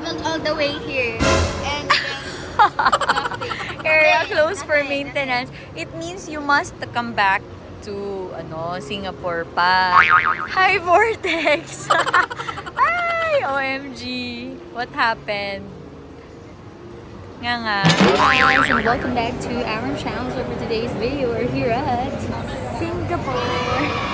traveled all the way here. And nothing. Area closed for maintenance. It means you must come back to Singapore pa. Hi, Vortex! Hi, OMG! What happened? Nga. Hi guys, and welcome back to our channel. So for today's video, we're here at Singapore.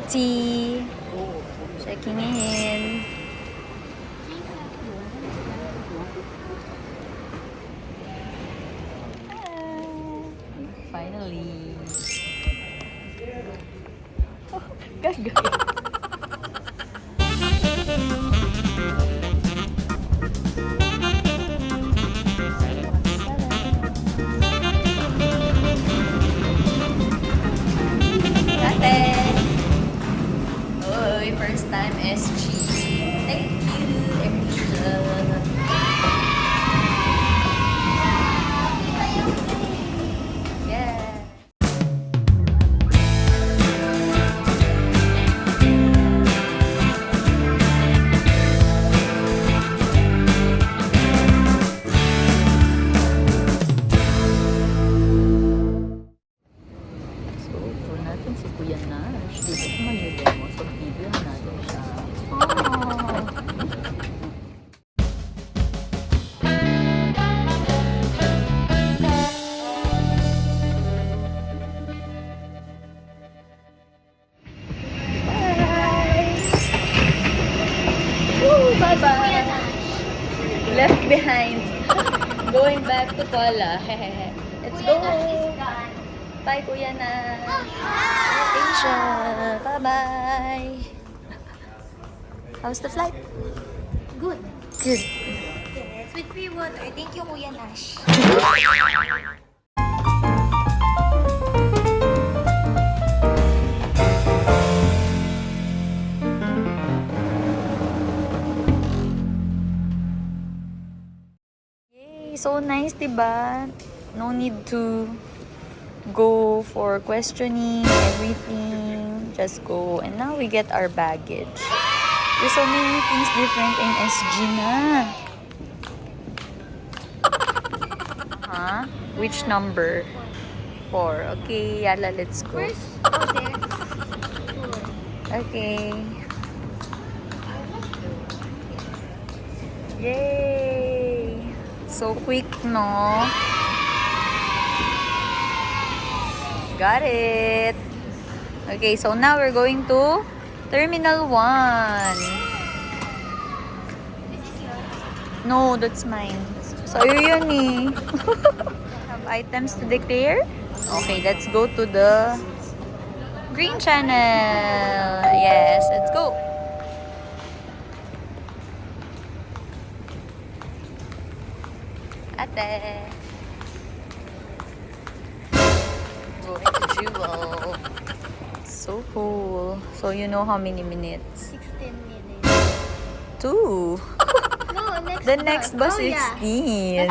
Tea. Checking in. Finally. Oh, gaga. First time SG. Thank you, Erika. Yeah. So, ito natin si Kuya Nash. Dito sa Manila. So, video natin siya. Bye-bye! Left behind. Going back to Kuala. Let's go! Bye, Kuya Nash! Asia! Bye-bye! How's the flight? Good. Good. Yes, with free water. Thank you, Kuya Nash. Yay! So nice, diba? No need to go for questioning everything. Just go. And now we get our baggage. There's so many things different in SG na. Huh? Which number? 4. Okay, Yala, let's go. First, there. Okay. Yay! So quick, no? Got it. Okay, so now we're going to Terminal 1. This is yours. No, that's mine. Sa'yo yun eh. Have items to declare? Okay, let's go to the green channel. Yes, let's go. Ate. Going to Jewel. So cool. So you know how many minutes? 16 minutes. 2. No, next The next bus oh, is yeah. 16.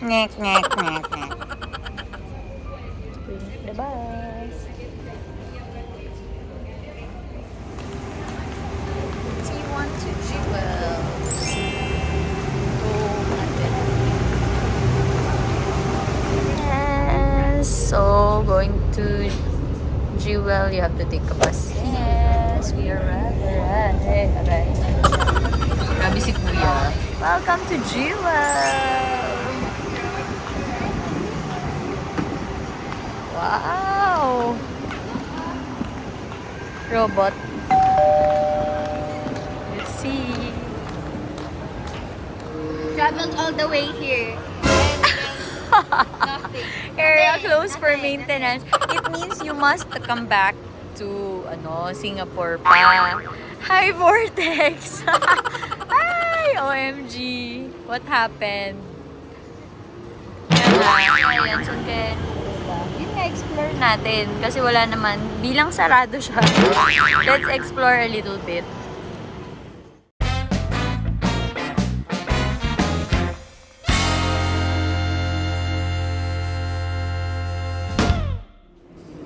Ngek, ngek, ngek, ngek. The bus. T1 to Jewel. Yes. So, going to Jewel, you have to take a bus. Yes, we are right. Grabe si Kuya. Welcome to Jewel. Wow. Robot. Let's see. Traveled all the way here. Nothing. Area closed for maintenance. It means you must come back to Singapore pa. Hi, Vortex! Hi, OMG. What happened? Ayan, so kaya, yun nga, explore natin. Kasi wala naman, bilang sarado siya. Let's explore a little bit.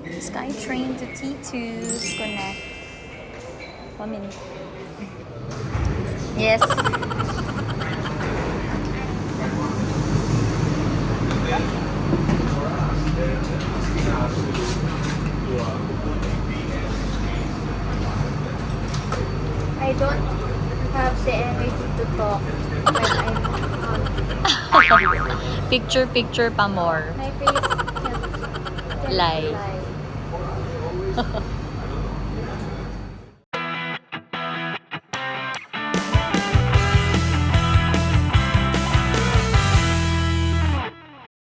SkyTrain to T2 connect. 1 minute. Yes. I don't have the energy to talk when I'm hungry. Picture pa more. My face can Lie. lie.